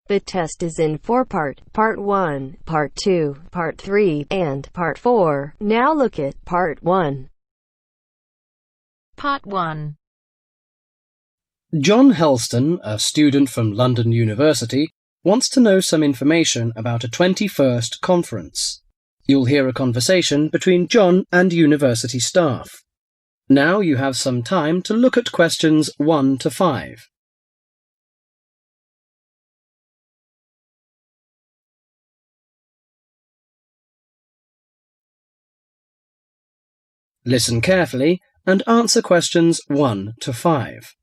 The test is in 4-part, Part 1, Part 2, Part 3, and Part 4. Now look at Part 1. Part 1. John Helston, a student from London University, wants to know some information about a 21st conference. You'll hear a conversation between John and university staff. Now you have some time to look at questions 1 to 5. Listen carefully and answer questions 1 to 5.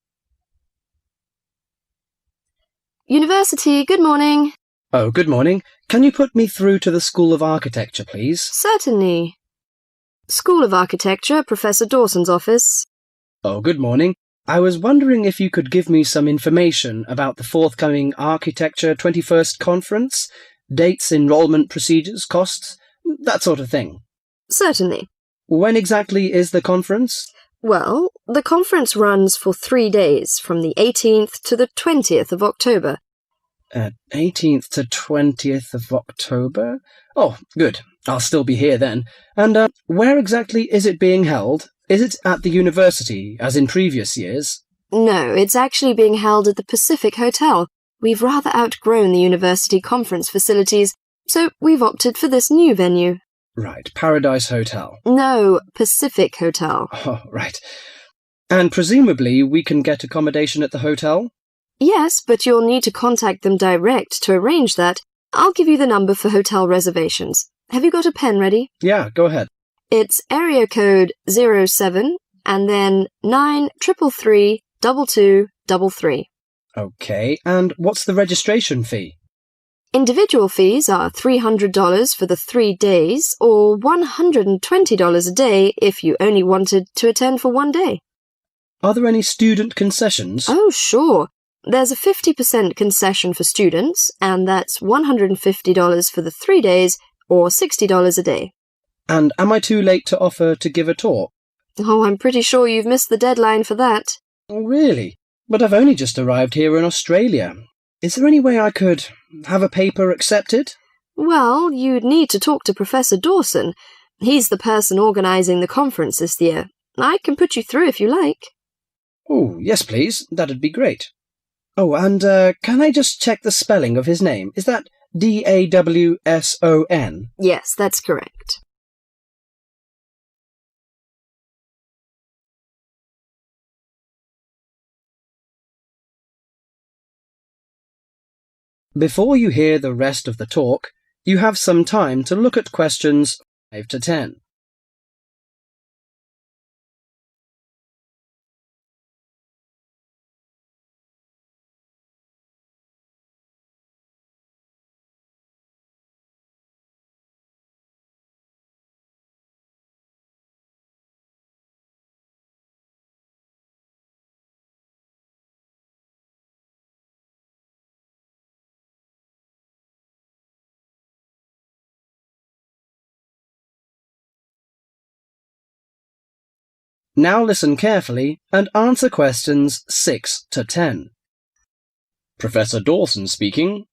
University, good morning. Oh, good morning. Can you put me through to the School of Architecture, please? Certainly. School of Architecture, Professor Dawson's office. Oh, good morning. I was wondering if you could give me some information about the forthcoming Architecture 21st Conference, dates, enrollment procedures, costs, that sort of thing. Certainly. When exactly is the conference? Well, the conference runs for 3 days, from the 18th to the 20th of October. 18th to 20th of October? Oh, good. I'll still be here then. And where exactly is it being held? Is it at the university, as in previous years? No, it's actually being held at the Pacific Hotel. We've rather outgrown the university conference facilities, so we've opted for this new venue. Right, Paradise Hotel. No, Pacific Hotel. Oh, right. And presumably we can get accommodation at the hotel? Yes, but you'll need to contact them direct to arrange that. I'll give you the number for hotel reservations. Have you got a pen ready? Yeah, go ahead. It's area code 07 and then 933 2233. Okay, and what's the registration fee? Individual fees are $300 for the 3 days or $120 a day if you only wanted to attend for 1 day. Are there any student concessions? Oh, sure. There's a 50% concession for students, and that's $150 for the 3 days or $60 a day. And am I too late to offer to give a talk? Oh, I'm pretty sure you've missed the deadline for that. Oh, really? But I've only just arrived here in Australia. Is there any way I could have a paper accepted? Well, you'd need to talk to Professor Dawson. He's the person organising the conference this year. I can put you through if you like. Oh, yes, please. That'd be great. Oh, and can I just check the spelling of his name? Is that Dawson? Yes, that's correct. Before you hear the rest of the talk, you have some time to look at questions 5 to 10. Now listen carefully and answer questions 6 to 10. Professor Dawson speaking.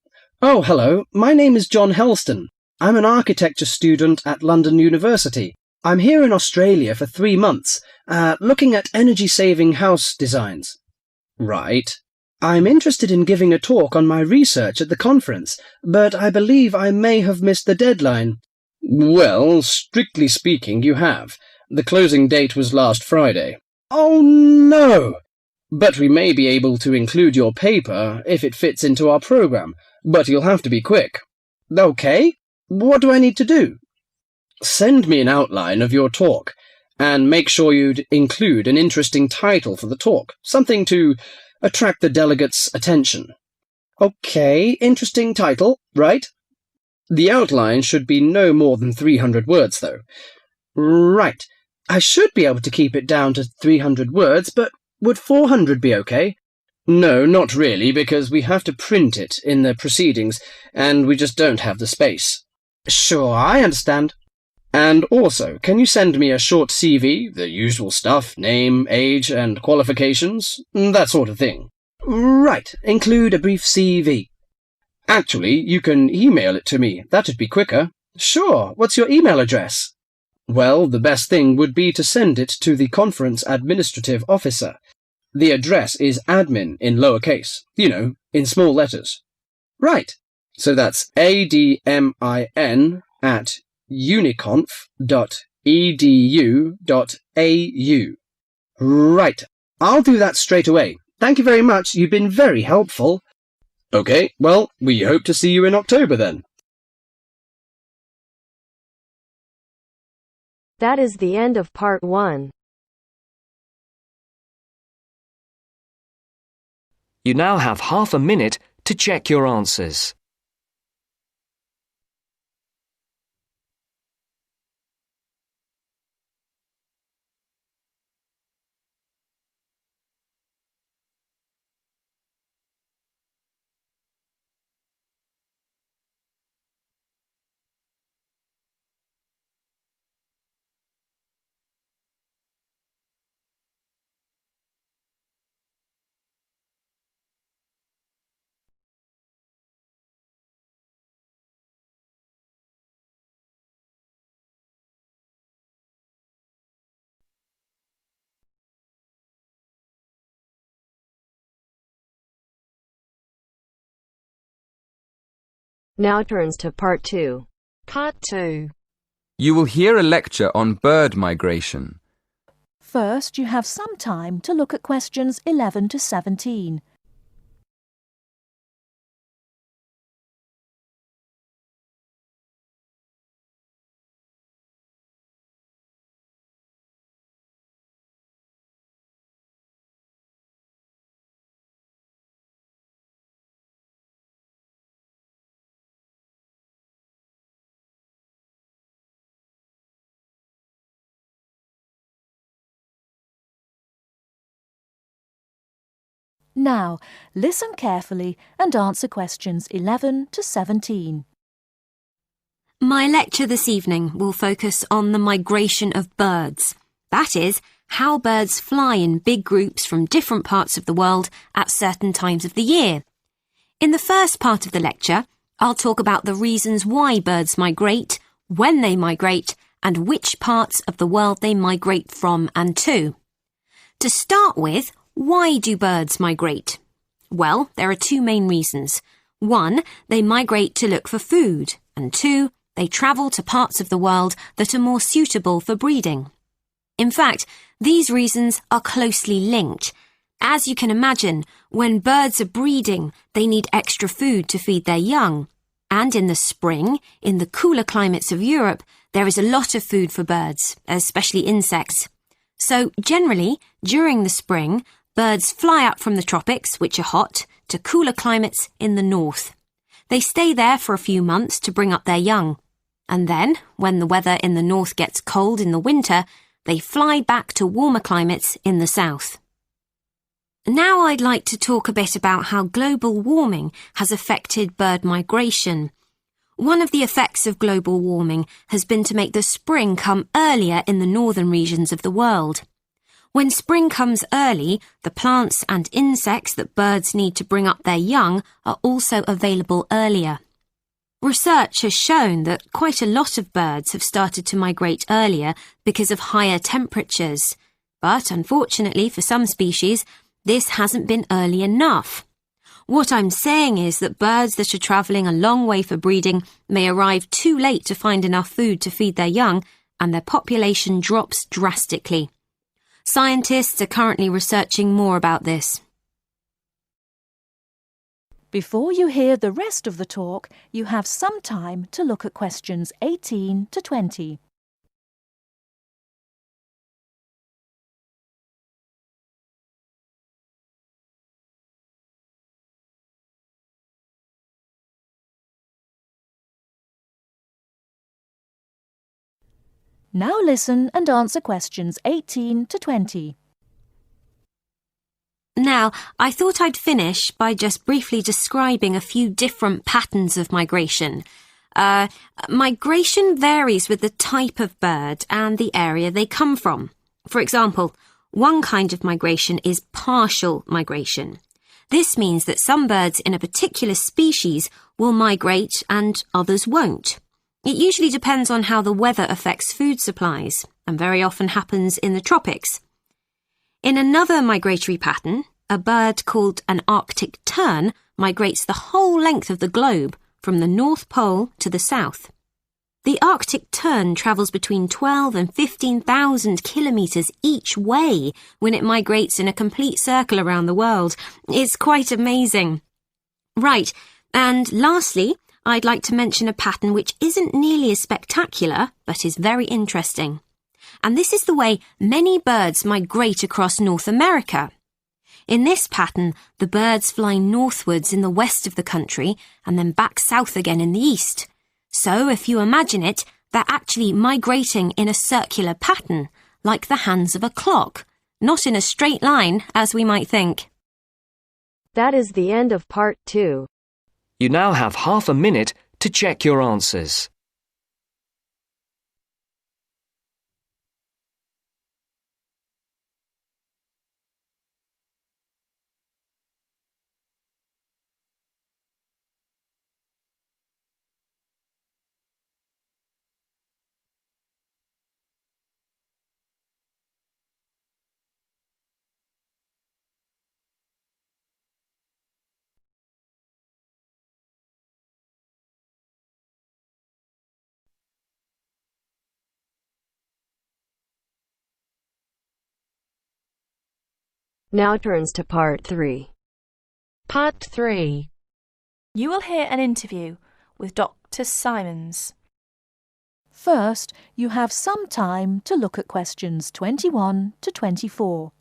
Oh, hello. My name is John Helston. I'm an architecture student at London University. I'm here in Australia for 3 months, looking at energy-saving house designs. Right. I'm interested in giving a talk on my research at the conference, but I believe I may have missed the deadline. Well, strictly speaking, you have. The closing date was last Friday. Oh, no! But we may be able to include your paper if it fits into our program, but you'll have to be quick. Okay, what do I need to do? Send me an outline of your talk, and make sure you'd include an interesting title for the talk, something to attract the delegates' attention. Okay, interesting title, right? The outline should be no more than 300 words, though. Right. I should be able to keep it down to 300 words, but would 400 be okay? No, not really, because we have to print it in the proceedings, and we just don't have the space. Sure, I understand. And also, can you send me a short CV, the usual stuff, name, age, and qualifications, that sort of thing? Right, include a brief CV. Actually, you can email it to me. That'd be quicker. Sure. What's your email address? Well, the best thing would be to send it to the conference administrative officer. The address is admin in lowercase, in small letters. Right. So that's admin@uniconf.edu.au. Right. I'll do that straight away. Thank you very much. You've been very helpful. Okay, well, we hope to see you in October then. That is the end of part 1. You now have half a minute to check your answers. Now turns to part 2. Part 2. You will hear a lecture on bird migration. First, you have some time to look at questions 11 to 17. Now, listen carefully and answer questions 11 to 17. My lecture this evening will focus on the migration of birds. That is, how birds fly in big groups from different parts of the world at certain times of the year. In the first part of the lecture, I'll talk about the reasons why birds migrate, when they migrate, and which parts of the world they migrate from and to. To start with, why do birds migrate? Well, there are two main reasons. 1, they migrate to look for food, and 2, they travel to parts of the world that are more suitable for breeding. In fact, these reasons are closely linked. As you can imagine, when birds are breeding, they need extra food to feed their young. And in the spring, in the cooler climates of Europe, there is a lot of food for birds, especially insects. So generally, during the spring, birds fly up from the tropics, which are hot, to cooler climates in the north. They stay there for a few months to bring up their young. And then, when the weather in the north gets cold in the winter, they fly back to warmer climates in the south. Now I'd like to talk a bit about how global warming has affected bird migration. One of the effects of global warming has been to make the spring come earlier in the northern regions of the world. When spring comes early, the plants and insects that birds need to bring up their young are also available earlier. Research has shown that quite a lot of birds have started to migrate earlier because of higher temperatures. But unfortunately for some species, this hasn't been early enough. What I'm saying is that birds that are travelling a long way for breeding may arrive too late to find enough food to feed their young, and their population drops drastically. Scientists are currently researching more about this. Before you hear the rest of the talk, you have some time to look at questions 18 to 20. Now listen and answer questions 18 to 20. Now, I thought I'd finish by just briefly describing a few different patterns of migration. Migration varies with the type of bird and the area they come from. For example, one kind of migration is partial migration. This means that some birds in a particular species will migrate and others won't. It usually depends on how the weather affects food supplies, and very often happens in the tropics. In another migratory pattern, a bird called an Arctic tern migrates the whole length of the globe, from the North Pole to the south. The Arctic tern travels between 12 and 15,000 kilometres each way when it migrates in a complete circle around the world. It's quite amazing. Right, and lastly, I'd like to mention a pattern which isn't nearly as spectacular, but is very interesting. And this is the way many birds migrate across North America. In this pattern, the birds fly northwards in the west of the country and then back south again in the east. So, if you imagine it, they're actually migrating in a circular pattern, like the hands of a clock, not in a straight line, as we might think. That is the end of part 2. You now have half a minute to check your answers. Now turns to part 3. Part 3. You will hear an interview with Dr. Simons. First, you have some time to look at questions 21 to 24.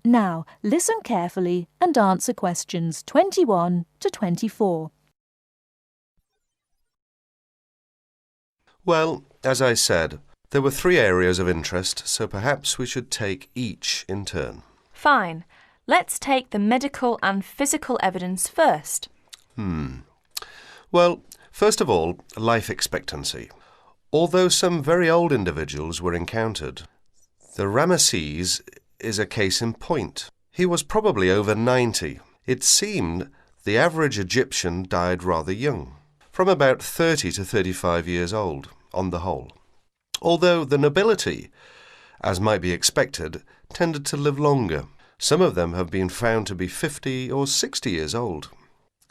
Now, listen carefully and answer questions 21 to 24. Well, as I said, there were 3 areas of interest, so perhaps we should take each in turn. Fine. Let's take the medical and physical evidence first. Well, first of all, life expectancy. Although some very old individuals were encountered, the Ramesses is a case in point. He was probably over 90. It seemed the average Egyptian died rather young, from about 30 to 35 years old, on the whole. Although the nobility, as might be expected, tended to live longer. Some of them have been found to be 50 or 60 years old.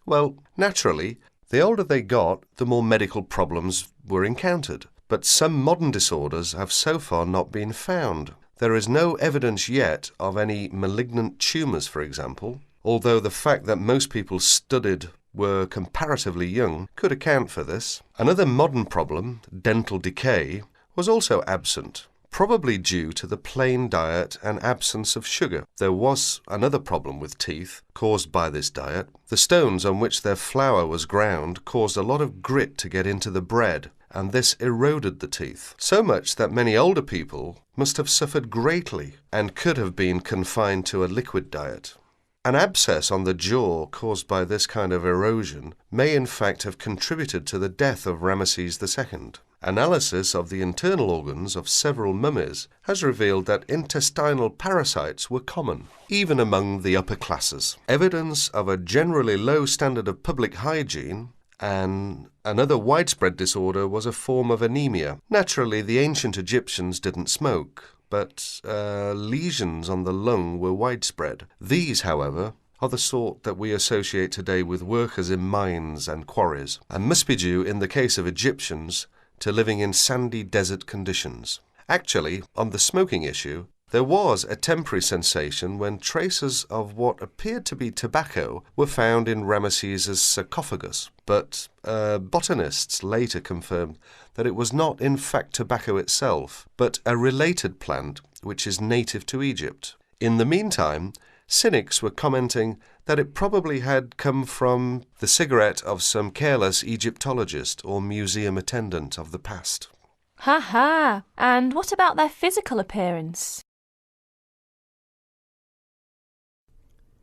Well, naturally, the older they got, the more medical problems were encountered. But some modern disorders have so far not been found. There is no evidence yet of any malignant tumours, for example, although the fact that most people studied were comparatively young could account for this. Another modern problem, dental decay, was also absent, probably due to the plain diet and absence of sugar. There was another problem with teeth caused by this diet. The stones on which their flour was ground caused a lot of grit to get into the bread, and this eroded the teeth, so much that many older people must have suffered greatly and could have been confined to a liquid diet. An abscess on the jaw caused by this kind of erosion may in fact have contributed to the death of Ramesses II. Analysis of the internal organs of several mummies has revealed that intestinal parasites were common, even among the upper classes. Evidence of a generally low standard of public hygiene and another widespread disorder was a form of anemia. Naturally, the ancient Egyptians didn't smoke, but lesions on the lung were widespread. These, however, are the sort that we associate today with workers in mines and quarries, and must be due, in the case of Egyptians, to living in sandy desert conditions. Actually, on the smoking issue, there was a temporary sensation when traces of what appeared to be tobacco were found in Ramesses' sarcophagus, but botanists later confirmed that it was not in fact tobacco itself, but a related plant which is native to Egypt. In the meantime, Cynics were commenting that it probably had come from the cigarette of some careless Egyptologist or museum attendant of the past. Ha ha! And what about their physical appearance?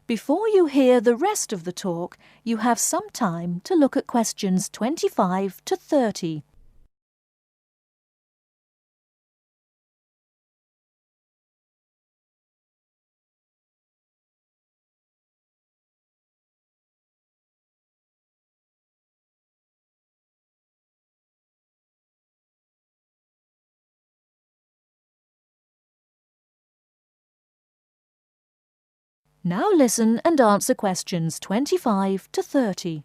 Before you hear the rest of the talk, you have some time to look at questions 25 to 30. Now listen and answer questions 25 to 30.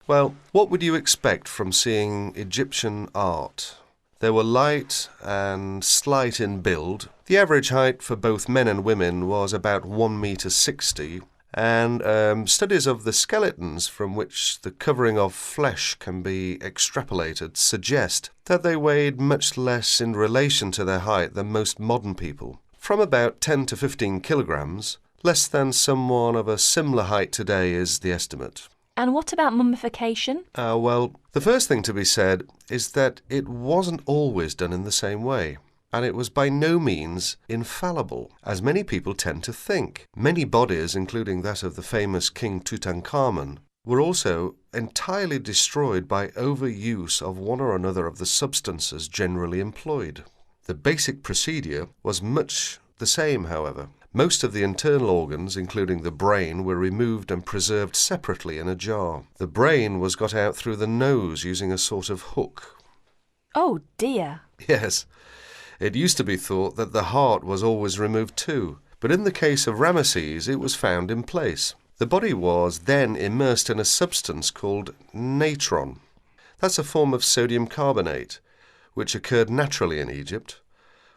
Well, what would you expect from seeing Egyptian art? They were light and slight in build. The average height for both men and women was about 1 metre 60, and studies of the skeletons from which the covering of flesh can be extrapolated suggest that they weighed much less in relation to their height than most modern people. From about 10 to 15 kilograms, less than someone of a similar height today is the estimate. And what about mummification? Well, the first thing to be said is that it wasn't always done in the same way, and it was by no means infallible, as many people tend to think. Many bodies, including that of the famous King Tutankhamun, were also entirely destroyed by overuse of one or another of the substances generally employed. The basic procedure was much the same, however. Most of the internal organs, including the brain, were removed and preserved separately in a jar. The brain was got out through the nose using a sort of hook. Oh dear. Yes, it used to be thought that the heart was always removed too, but in the case of Ramesses it was found in place. The body was then immersed in a substance called natron. That's a form of sodium carbonate, which occurred naturally in Egypt,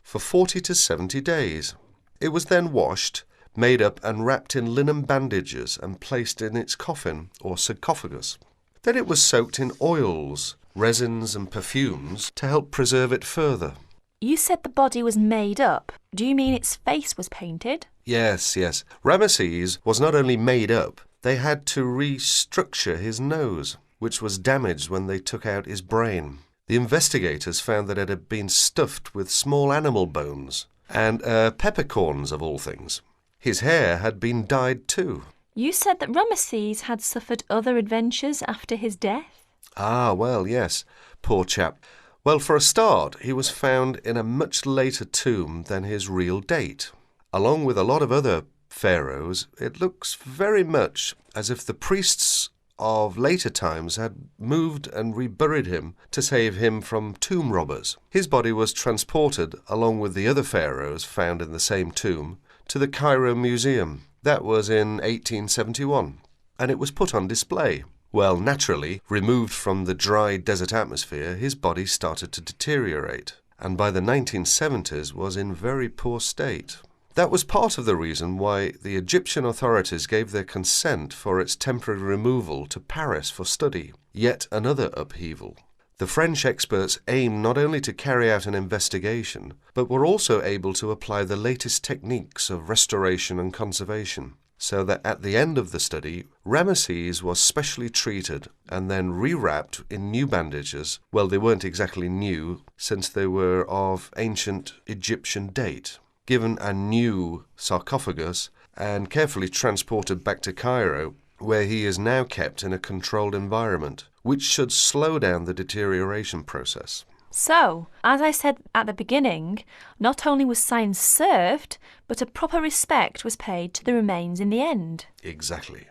for 40 to 70 days. It was then washed, made up and wrapped in linen bandages and placed in its coffin or sarcophagus. Then it was soaked in oils, resins and perfumes to help preserve it further. You said the body was made up. Do you mean its face was painted? Yes. Ramesses was not only made up, they had to restructure his nose, which was damaged when they took out his brain. The investigators found that it had been stuffed with small animal bones and peppercorns of all things. His hair had been dyed too. You said that Ramesses had suffered other adventures after his death? Well, yes. Poor chap. Well, for a start, he was found in a much later tomb than his real date. Along with a lot of other pharaohs, it looks very much as if the priests of later times had moved and reburied him to save him from tomb robbers. His body was transported, along with the other pharaohs found in the same tomb, to the Cairo Museum. That was in 1871, and it was put on display. Well, naturally, removed from the dry desert atmosphere, his body started to deteriorate, and by the 1970s was in very poor state. That was part of the reason why the Egyptian authorities gave their consent for its temporary removal to Paris for study. Yet another upheaval. The French experts aimed not only to carry out an investigation, but were also able to apply the latest techniques of restoration and conservation, so that at the end of the study, Ramesses was specially treated and then rewrapped in new bandages. Well, they weren't exactly new, since they were of ancient Egyptian date, given a new sarcophagus and carefully transported back to Cairo, where he is now kept in a controlled environment, which should slow down the deterioration process. So, as I said at the beginning, not only was science served, but a proper respect was paid to the remains in the end. Exactly.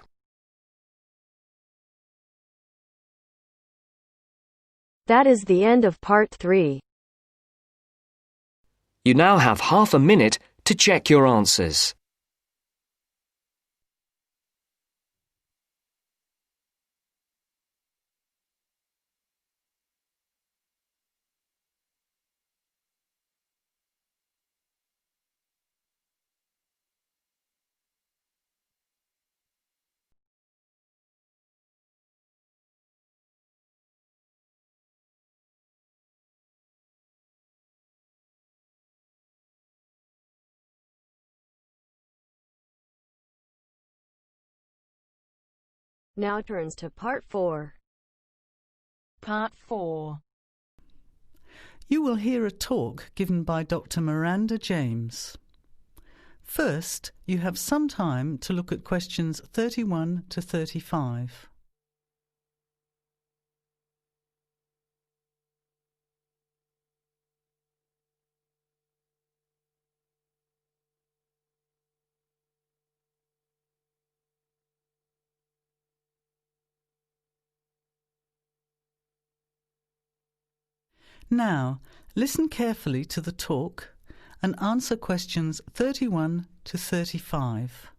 That is the end of part 3. You now have half a minute to check your answers. Now turns to Part 4. Part 4. You will hear a talk given by Dr. Miranda James. First, you have some time to look at questions 31 to 35. Now, listen carefully to the talk and answer questions 31 to 35.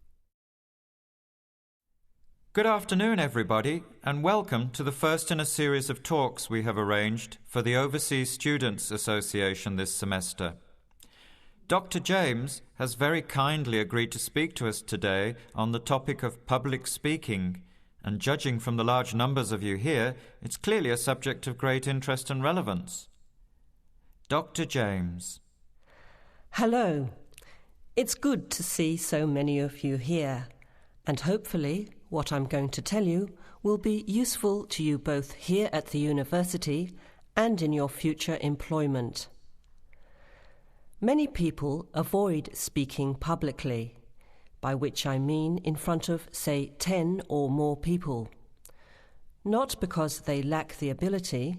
Good afternoon, everybody, and welcome to the first in a series of talks we have arranged for the Overseas Students Association this semester. Dr. James has very kindly agreed to speak to us today on the topic of public speaking, and judging from the large numbers of you here, it's clearly a subject of great interest and relevance. Dr. James. Hello. It's good to see so many of you here, and hopefully what I'm going to tell you will be useful to you both here at the university and in your future employment. Many people avoid speaking publicly, by which I mean in front of, say, 10 or more people. Not because they lack the ability,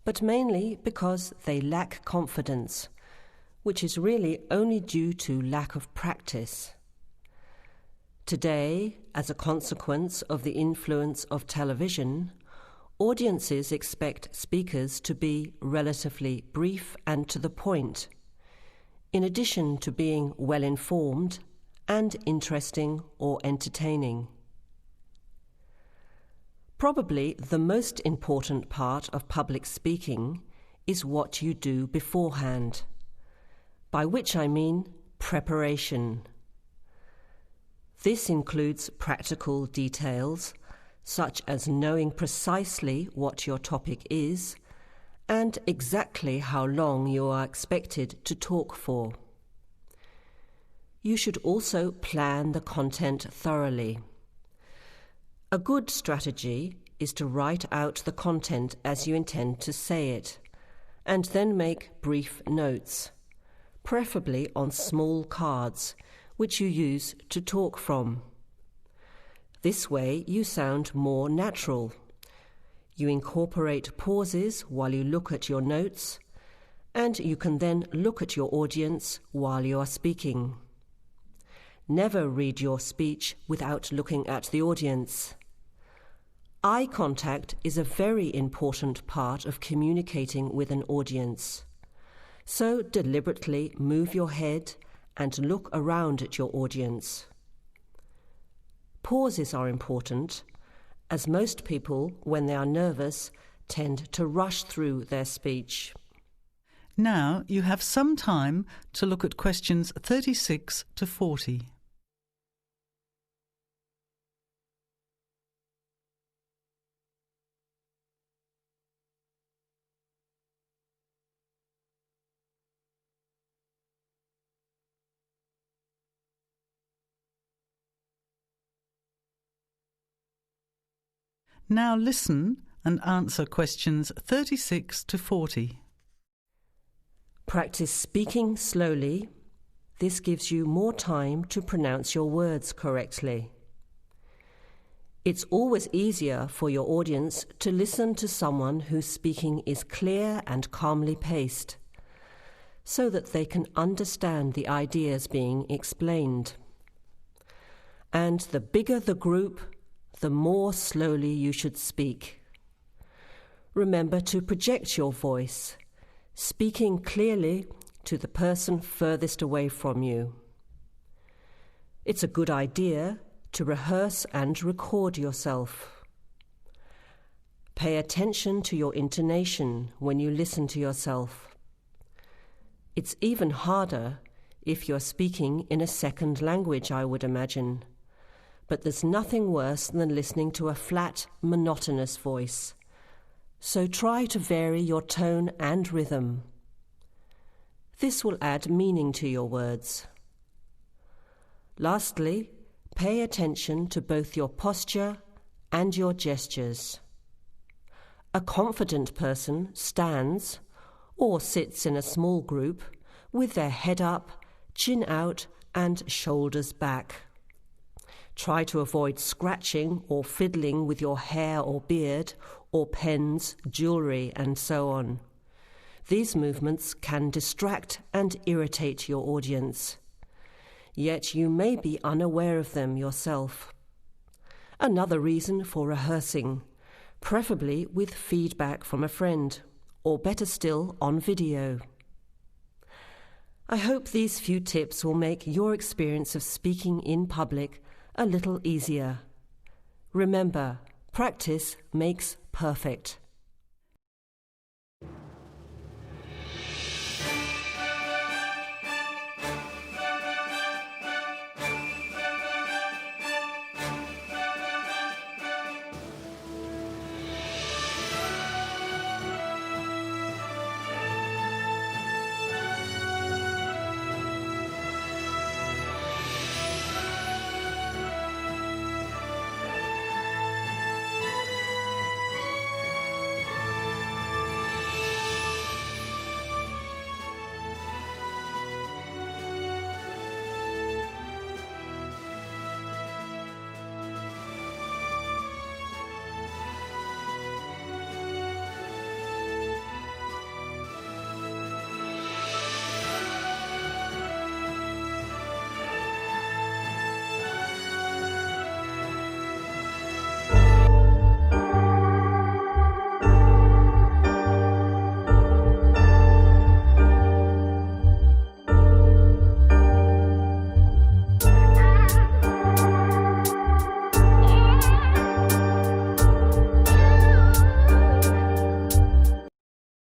but mainly because they lack confidence, which is really only due to lack of practice. Today, as a consequence of the influence of television, audiences expect speakers to be relatively brief and to the point, in addition to being well-informed and interesting or entertaining. Probably the most important part of public speaking is what you do beforehand, by which I mean preparation. This includes practical details, such as knowing precisely what your topic is and exactly how long you are expected to talk for. You should also plan the content thoroughly. A good strategy is to write out the content as you intend to say it, and then make brief notes, preferably on small cards, which you use to talk from. This way you sound more natural. You incorporate pauses while you look at your notes, and you can then look at your audience while you are speaking. Never read your speech without looking at the audience. Eye contact is a very important part of communicating with an audience. So deliberately move your head and look around at your audience. Pauses are important, as most people, when they are nervous, tend to rush through their speech. Now you have some time to look at questions 36 to 40. Now listen and answer questions 36 to 40. Practice speaking slowly. This gives you more time to pronounce your words correctly. It's always easier for your audience to listen to someone whose speaking is clear and calmly paced, so that they can understand the ideas being explained. And the bigger the group, the more slowly you should speak. Remember to project your voice, speaking clearly to the person furthest away from you. It's a good idea to rehearse and record yourself. Pay attention to your intonation when you listen to yourself. It's even harder if you're speaking in a second language, I would imagine. But there's nothing worse than listening to a flat, monotonous voice. So try to vary your tone and rhythm. This will add meaning to your words. Lastly, pay attention to both your posture and your gestures. A confident person stands or sits in a small group with their head up, chin out and shoulders back. Try to avoid scratching or fiddling with your hair or beard or pens, jewellery and so on. These movements can distract and irritate your audience. Yet you may be unaware of them yourself. Another reason for rehearsing, preferably with feedback from a friend, or better still, on video. I hope these few tips will make your experience of speaking in public a little easier. Remember, practice makes perfect.